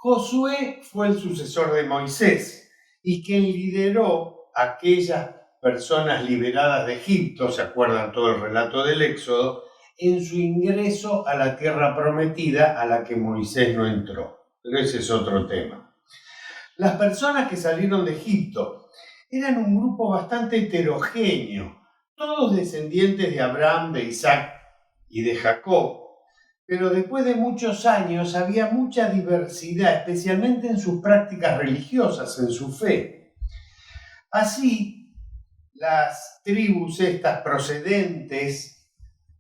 Josué fue el sucesor de Moisés y quien lideró a aquellas personas liberadas de Egipto, ¿se acuerdan todo el relato del Éxodo?, en su ingreso a la tierra prometida a la que Moisés no entró. Pero ese es otro tema. Las personas que salieron de Egipto eran un grupo bastante heterogéneo, todos descendientes de Abraham, de Isaac y de Jacob. Pero después de muchos años había mucha diversidad, especialmente en sus prácticas religiosas, en su fe. Así, las tribus estas procedentes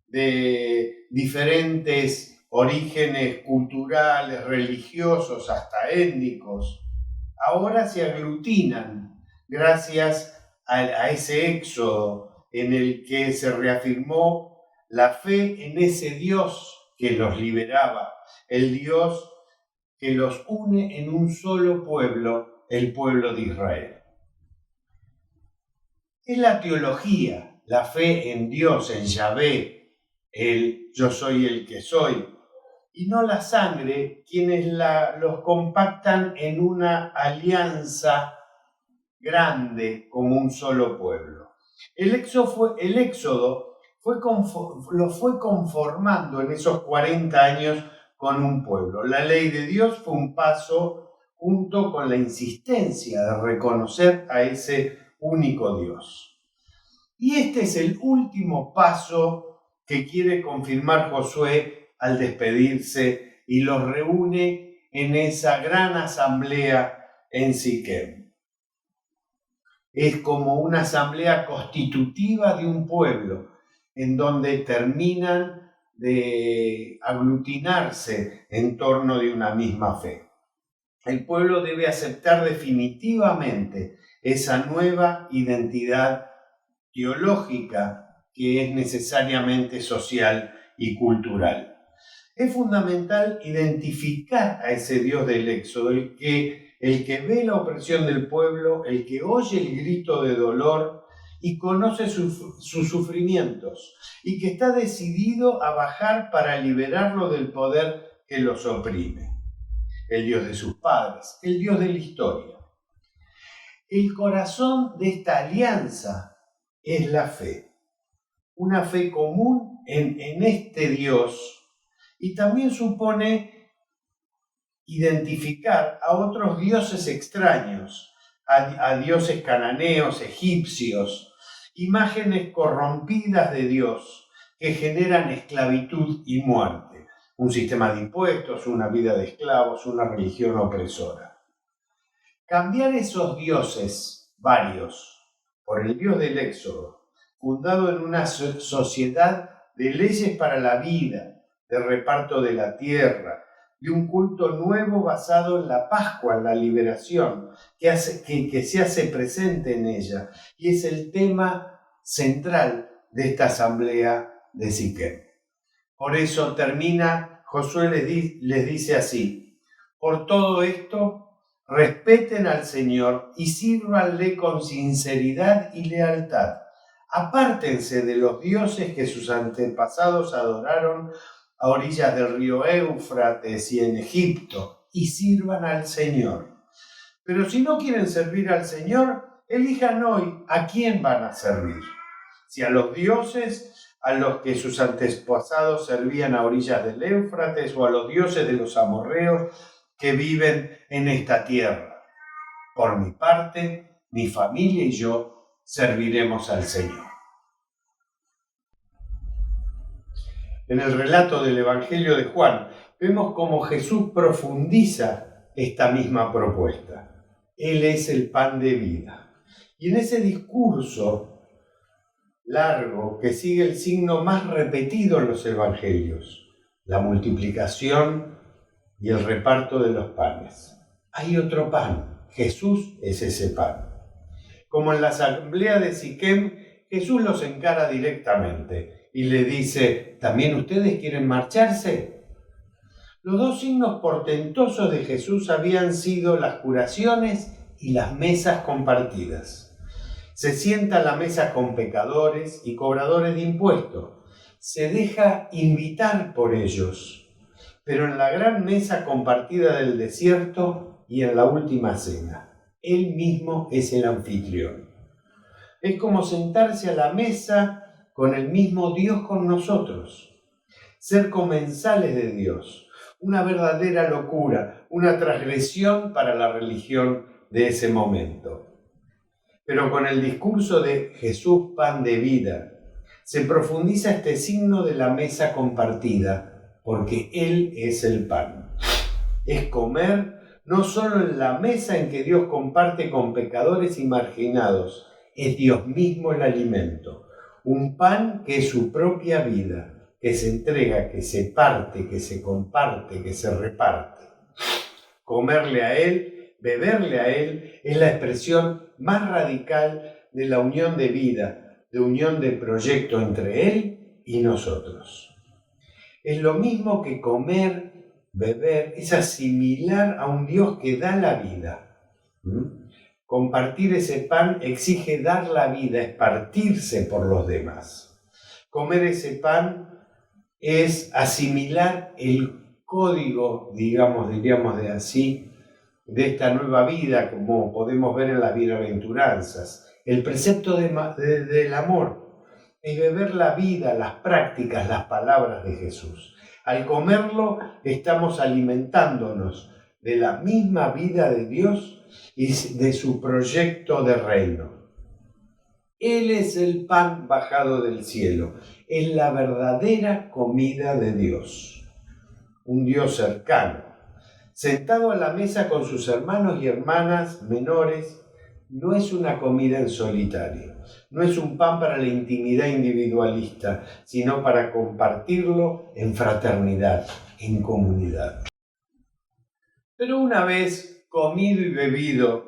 de diferentes orígenes culturales, religiosos, hasta étnicos, ahora se aglutinan gracias a ese éxodo en el que se reafirmó la fe en ese Dios que los liberaba, el Dios que los une en un solo pueblo, el pueblo de Israel. Es la teología, la fe en Dios, en Yahvé, el yo soy el que soy, y no la sangre, quienes los compactan en una alianza grande como un solo pueblo. El éxodo lo fue conformando en esos 40 años con un pueblo. La ley de Dios fue un paso junto con la insistencia de reconocer a ese único Dios. Y este es el último paso que quiere confirmar Josué al despedirse y los reúne en esa gran asamblea en Siquem. Es como una asamblea constitutiva de un pueblo, en donde terminan de aglutinarse en torno de una misma fe. El pueblo debe aceptar definitivamente esa nueva identidad teológica que es necesariamente social y cultural. Es fundamental identificar a ese Dios del Éxodo, el que ve la opresión del pueblo, el que oye el grito de dolor y conoce sus sufrimientos, y que está decidido a bajar para liberarlo del poder que los oprime. El Dios de sus padres, el Dios de la historia. El corazón de esta alianza es la fe. Una fe común en este Dios, y también supone identificar a otros dioses extraños, a dioses cananeos, egipcios, imágenes corrompidas de Dios que generan esclavitud y muerte, un sistema de impuestos, una vida de esclavos, una religión opresora. Cambiar esos dioses, varios, por el Dios del Éxodo, fundado en una sociedad de leyes para la vida, de reparto de la tierra, de un culto nuevo basado en la Pascua, en la liberación, que se hace presente en ella, y es el tema central de esta asamblea de Siquem. Por eso Josué les dice así: por todo esto, respeten al Señor y sírvanle con sinceridad y lealtad. Apártense de los dioses que sus antepasados adoraron a orillas del río Éufrates y en Egipto, y sirvan al Señor. Pero si no quieren servir al Señor, elijan hoy a quién van a servir. Si a los dioses a los que sus antepasados servían a orillas del Éufrates, o a los dioses de los amorreos que viven en esta tierra. Por mi parte, mi familia y yo serviremos al Señor. En el relato del Evangelio de Juan, vemos cómo Jesús profundiza esta misma propuesta. Él es el pan de vida. Y en ese discurso largo que sigue el signo más repetido en los Evangelios, la multiplicación y el reparto de los panes. Hay otro pan, Jesús es ese pan. Como en la asamblea de Siquem, Jesús los encara directamente y le dice: ¿también ustedes quieren marcharse? Los dos signos portentosos de Jesús habían sido las curaciones y las mesas compartidas. Se sienta a la mesa con pecadores y cobradores de impuestos. Se deja invitar por ellos. pero en la gran mesa compartida del desierto y en la última cena. Él mismo es el anfitrión. Es como sentarse a la mesa con el mismo Dios con nosotros. Ser comensales de Dios, una verdadera locura, una transgresión para la religión de ese momento. Pero con el discurso de Jesús, pan de vida, se profundiza este signo de la mesa compartida, porque Él es el pan. Es comer no solo en la mesa en que Dios comparte con pecadores y marginados, es Dios mismo el alimento, un pan que es su propia vida, que se entrega, que se parte, que se comparte, que se reparte. Comerle a Él, beberle a Él, es la expresión más radical de la unión de vida, de unión de proyecto entre Él y nosotros. Es lo mismo que comer, beber, es asimilar a un Dios que da la vida. Compartir ese pan exige dar la vida, es partirse por los demás. Comer ese pan es asimilar el código, diríamos de así, de esta nueva vida, como podemos ver en las bienaventuranzas. El precepto del amor es beber la vida, las prácticas, las palabras de Jesús. Al comerlo estamos alimentándonos de la misma vida de Dios y de su proyecto de reino. Él es el pan bajado del cielo, es la verdadera comida de Dios, un Dios cercano. Sentado a la mesa con sus hermanos y hermanas menores, no es una comida en solitario, no es un pan para la intimidad individualista, sino para compartirlo en fraternidad, en comunidad. Pero una vez comido y bebido,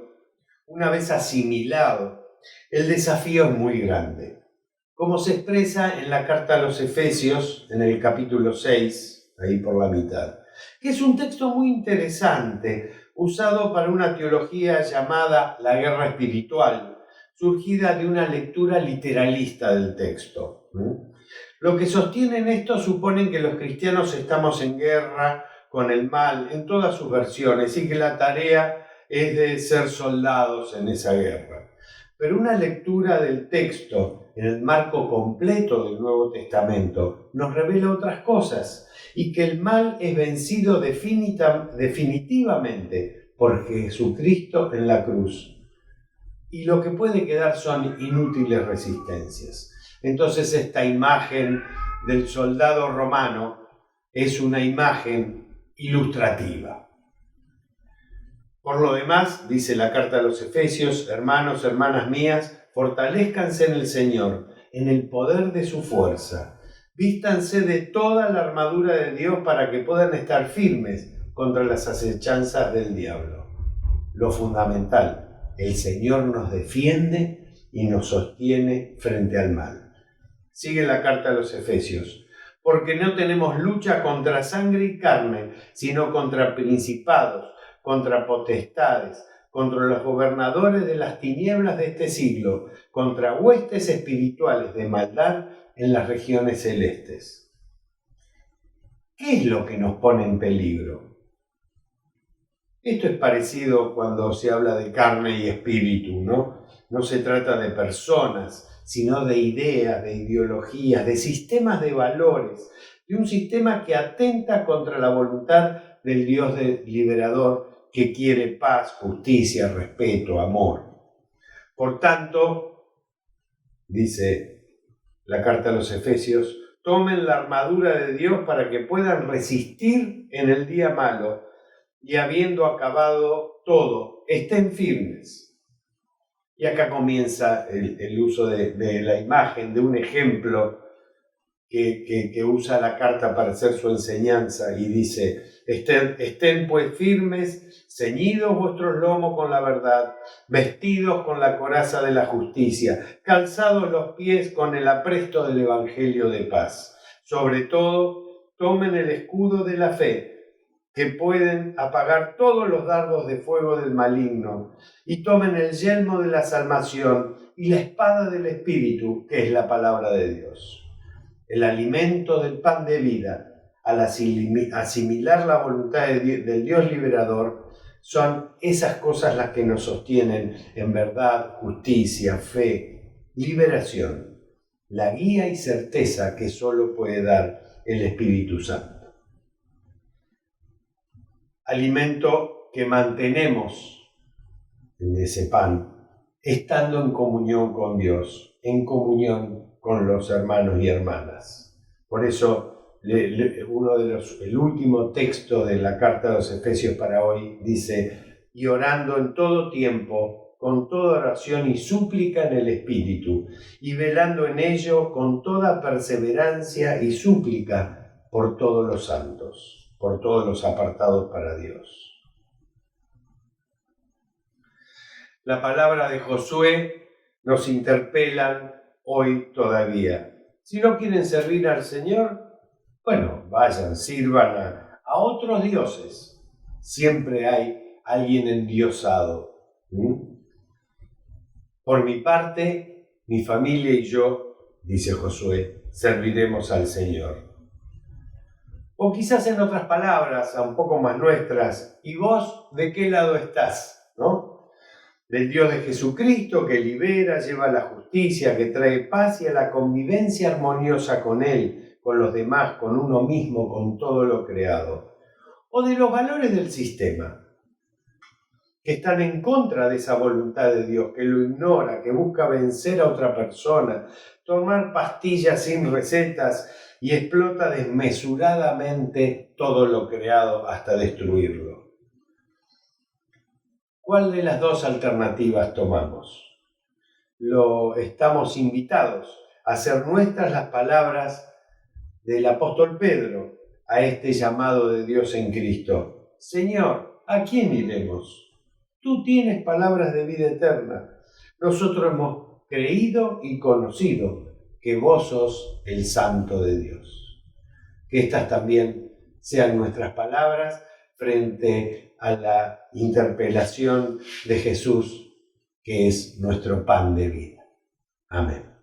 una vez asimilado, el desafío es muy grande. Como se expresa en la carta a los Efesios, en el capítulo 6, ahí por la mitad, que es un texto muy interesante, usado para una teología llamada la guerra espiritual, surgida de una lectura literalista del texto. Lo que sostienen esto suponen que los cristianos estamos en guerra con el mal en todas sus versiones y que la tarea es de ser soldados en esa guerra. Pero una lectura del texto en el marco completo del Nuevo Testamento nos revela otras cosas y que el mal es vencido definitivamente por Jesucristo en la cruz. Y lo que puede quedar son inútiles resistencias. Entonces esta imagen del soldado romano es una imagen ilustrativa. Por lo demás, dice la carta a los Efesios, hermanos, hermanas mías, fortalezcanse en el Señor, en el poder de su fuerza. Vístanse de toda la armadura de Dios para que puedan estar firmes contra las acechanzas del diablo. Lo fundamental, el Señor nos defiende y nos sostiene frente al mal. Sigue la carta a los Efesios. Porque no tenemos lucha contra sangre y carne, sino contra principados, contra potestades, contra los gobernadores de las tinieblas de este siglo, contra huestes espirituales de maldad en las regiones celestes. ¿Qué es lo que nos pone en peligro? Esto es parecido cuando se habla de carne y espíritu, ¿no? No se trata de personas, sino de ideas, de ideologías, de sistemas de valores, de un sistema que atenta contra la voluntad del Dios liberador que quiere paz, justicia, respeto, amor. Por tanto, dice la carta a los Efesios, tomen la armadura de Dios para que puedan resistir en el día malo y habiendo acabado todo, estén firmes. Y acá comienza el uso de la imagen, de un ejemplo que usa la carta para hacer su enseñanza y dice, estén pues firmes, ceñidos vuestros lomos con la verdad, vestidos con la coraza de la justicia, calzados los pies con el apresto del evangelio de paz. Sobre todo, tomen el escudo de la fe, que pueden apagar todos los dardos de fuego del maligno, y tomen el yelmo de la salvación y la espada del Espíritu, que es la palabra de Dios. El alimento del pan de vida, al asimilar la voluntad del Dios liberador, son esas cosas las que nos sostienen en verdad, justicia, fe, liberación, la guía y certeza que solo puede dar el Espíritu Santo. Alimento que mantenemos en ese pan, estando en comunión con Dios, en comunión con los hermanos y hermanas. Por eso, el último texto de la carta de los Efesios para hoy dice: y orando en todo tiempo, con toda oración y súplica en el Espíritu, y velando en ello con toda perseverancia y súplica por todos los santos, por todos los apartados para Dios. La palabra de Josué nos interpela hoy todavía. Si no quieren servir al Señor, bueno, vayan, sirvan a otros dioses. Siempre hay alguien endiosado. Por mi parte, mi familia y yo, dice Josué, serviremos al Señor. O quizás en otras palabras, un poco más nuestras, ¿y vos de qué lado estás? ¿No? Del Dios de Jesucristo que libera, lleva la justicia, que trae paz y a la convivencia armoniosa con Él, con los demás, con uno mismo, con todo lo creado. O de los valores del sistema, que están en contra de esa voluntad de Dios, que lo ignora, que busca vencer a otra persona, tomar pastillas sin recetas y explota desmesuradamente todo lo creado hasta destruirlo. ¿Cuál de las dos alternativas tomamos? Estamos invitados a hacer nuestras las palabras del apóstol Pedro a este llamado de Dios en Cristo. Señor, ¿a quién iremos? Tú tienes palabras de vida eterna. Nosotros hemos creído y conocido que vos sos el Santo de Dios. Que estas también sean nuestras palabras frente a la interpelación de Jesús, que es nuestro pan de vida. Amén.